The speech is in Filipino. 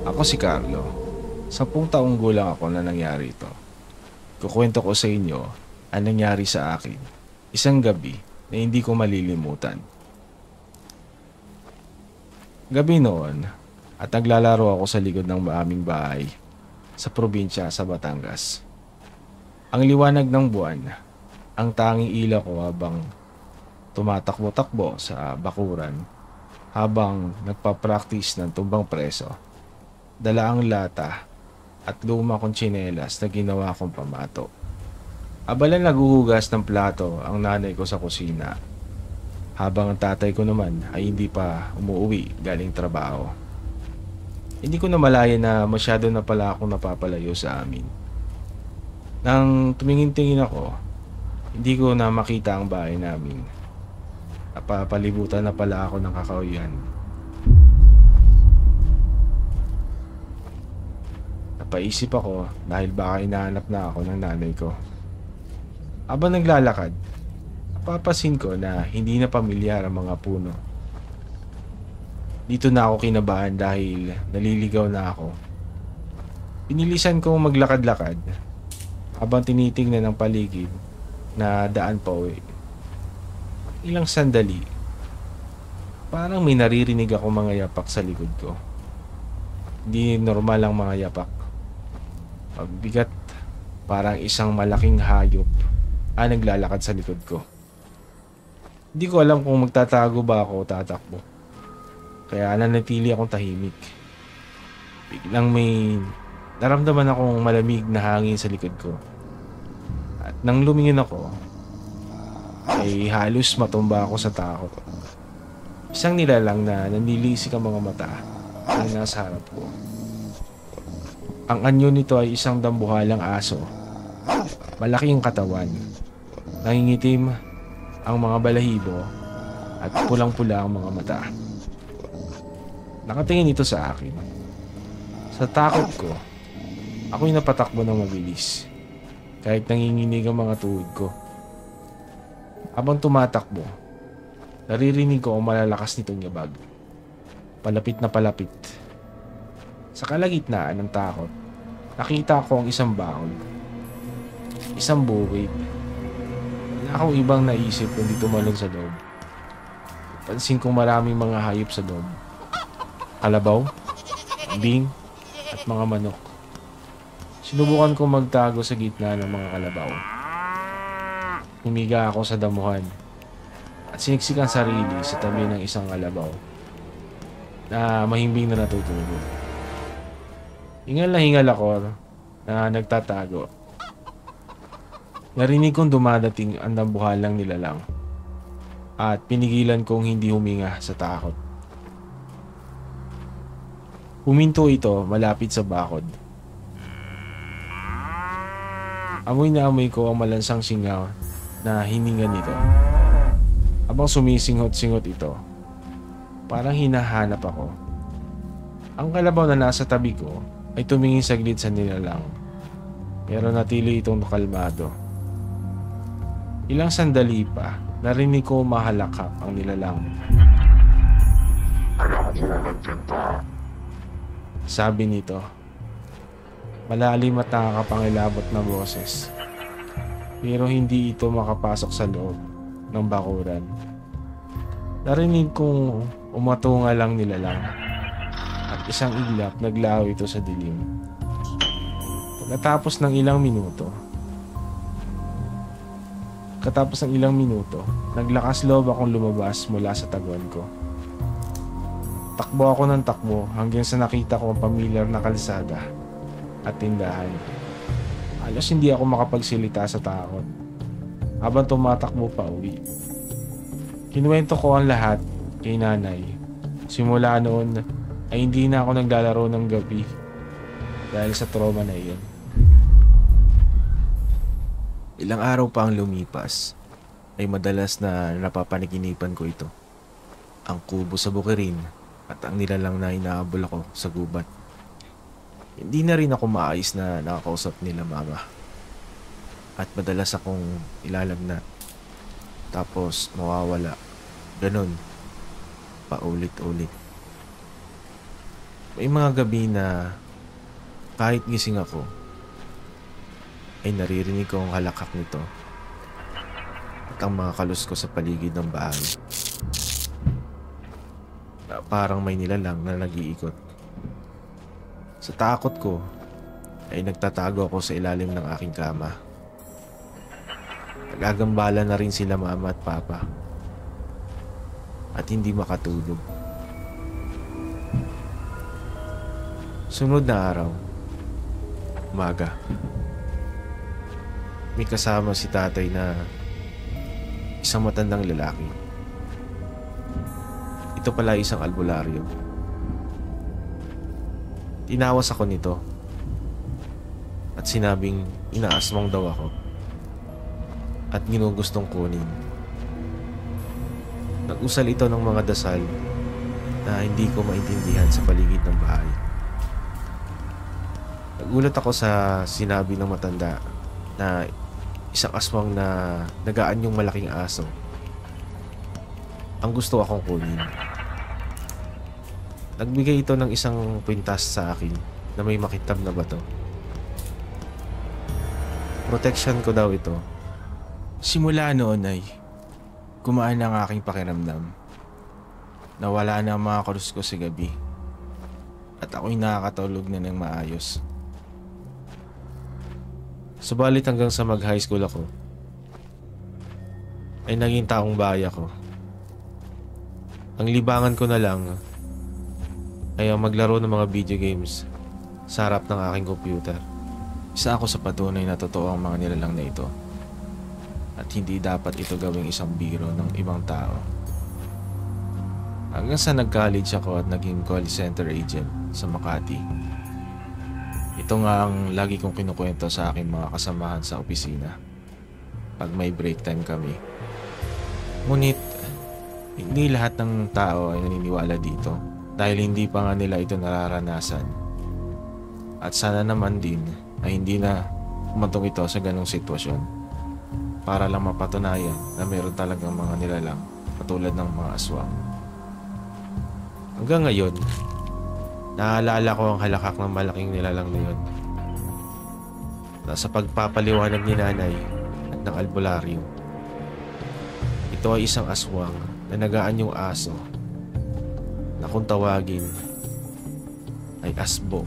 Ako si Carlo. 10 taong gulang ako na nangyari ito. Kukwento ko sa inyo ang nangyari sa akin. Isang gabi na hindi ko malilimutan. Gabi noon at naglalaro ako sa likod ng aming bahay sa probinsya sa Batangas. Ang liwanag ng buwan, ang tanging ilaw ko habang tumatakbo-takbo sa bakuran habang nagpa-practice ng tumbang preso. Dala ang lata at luma kong tsinelas na ginawa kong pamato. Abala naghuhugas ng plato ang nanay ko sa kusina, habang ang tatay ko naman ay hindi pa umuwi galing trabaho. Hindi ko na malaya na masyado na pala akong napapalayo sa amin. Nang tumingin-tingin ako, hindi ko na makita ang bahay namin. Napapalibutan na pala ako ng kakahuyan. Napaisip ako dahil baka hinahanap na ako ng nanay ko. Habang naglalakad, napapansin ko na hindi na pamilyar ang mga puno. Dito na ako kinabahan dahil naliligaw na ako. Pinilisan kong maglakad-lakad habang tinitingnan ng paligid na daan pa uwi. Ilang sandali, parang may naririnig ako mga yapak sa likod ko. Hindi normal ang mga yapak. Pagbigat, parang isang malaking hayop ang naglalakad sa likod ko. Hindi ko alam kung magtatago ba ako o tatakbo. Kaya nanatili akong tahimik. Biglang may naramdaman akong malamig na hangin sa likod ko. At nang lumingin ako, ay halos matumba ako sa takot. Isang nilalang na nanlilisik ang mga mata ang nasa harap ko. Ang anyo nito ay isang dambuhalang aso. Malaki ang katawan. Nangingitim ang mga balahibo at pulang-pula ang mga mata. Nakatingin ito sa akin. Sa takot ko, ako'y napatakbo ng mabilis. Kahit nanginginig ang mga tuhod ko. Habang tumatakbo, naririnig ko ang malalakas nitong yabag. Palapit na palapit. Sa kalagitnaan ng takot, nakita ko ang isang baon. Isang buwig. Wala akong ibang naisip kundi tumalon sa loob. Pansin kong maraming mga hayop sa loob. Kalabaw, kambing, at mga manok. Sinubukan kong magtago sa gitna ng mga kalabaw. Humiga ako sa damuhan at siniksik ang sarili sa tabi ng isang kalabaw na mahimbing na natutulog. Hingal na hingal ako na nagtatago. Narinig kong dumadating ang dambuhalang nilalang at pinigilan kong hindi huminga sa takot. Huminto ito malapit sa bakod. Amoy na amoy ko ang malansang singaw na hininga nito. Habang sumisinghot-singhot ito, parang hinahanap ako. Ang kalabaw na nasa tabi ko ay tumingin saglit sa nilalang, pero natili itong kalmado. Ilang sandali pa, narinig ko mahalakak ang nilalang. Sabi nito, malalim at nakakapangilabot na boses. Pero hindi ito makapasok sa loob ng bakuran. Narinig kong umatunga lang nilalang at isang iglap naglaho ito sa dilim. Pagkatapos ng ilang minuto, naglakas loob akong lumabas mula sa taguan ko. Takbo ako ng takbo hanggang sa nakita ko ang pamilyar na kalsada at tindahan. Halos hindi ako makapagsilita sa takot habang tumatakbo pa uwi. Kinuwento ko ang lahat kay nanay. Simula noon ay hindi na ako naglalaro ng gabi dahil sa trauma na iyon. Ilang araw pa ang lumipas ay madalas na napapanaginipan ko ito. Ang kubo sa bukirin at ang nilalang na inaabol ako sa gubat. Hindi na rin ako maayos na nakakausap nila mama. At madalas akong ilalagnat. Tapos mawawala. Ganon. Paulit-ulit. May mga gabi na kahit gising ako, ay naririnig ko ang halakak nito at ang mga kalos ko sa paligid ng bahay. Na parang may nilalang na nag-iikot. Sa takot ko, ay nagtatago ako sa ilalim ng aking kama. Nagagambala na rin sila mama at papa. At hindi makatulog. Sunod na araw, umaga, may kasama si tatay na isang matandang lalaki. Ito pala isang albularyo. Tinawas ako nito at sinabing inaaswang daw ako at ginugustong kunin. Nag-usal ito ng mga dasal na hindi ko maintindihan sa paligid ng bahay. Nagulat ako sa sinabi ng matanda na isang aswang na nagaan yung malaking aso ang gusto akong kunin. Nagbigay ito ng isang kwintas sa akin na may makitab na bato. Protection ko daw ito. Simula noon ay gumaan ang aking pakiramdam. Nawala na ang mga kurus ko sa gabi at ako'y nakakatulog na ng maayos. Subalit hanggang sa mag-high school ako, ay naging taong bahay ako. Ang libangan ko na lang ay ang maglaro ng mga video games sa harap ng aking computer. Isa ako sa patunay na totoo ang mga nilalang na ito at hindi dapat ito gawing isang biro ng ibang tao. Hanggang sa nag-college ako at naging call center agent sa Makati. Ito nga ang lagi kong kinukwento sa aking mga kasamahan sa opisina pag may break time kami. Ngunit hindi lahat ng tao ay naniniwala dito dahil hindi pa nga nila ito nararanasan. At sana naman din ay hindi na umantong ito sa ganong sitwasyon para lang mapatunayan na meron talagang mga nilalang katulad ng mga aswang. Hanggang ngayon, naalala ko ang halakak ng malaking nilalang na yun. Sa pagpapaliwanag ni nanay at ng albularyo, ito ay isang aswang na nagaan yung aso na kung tawagin ay asbo.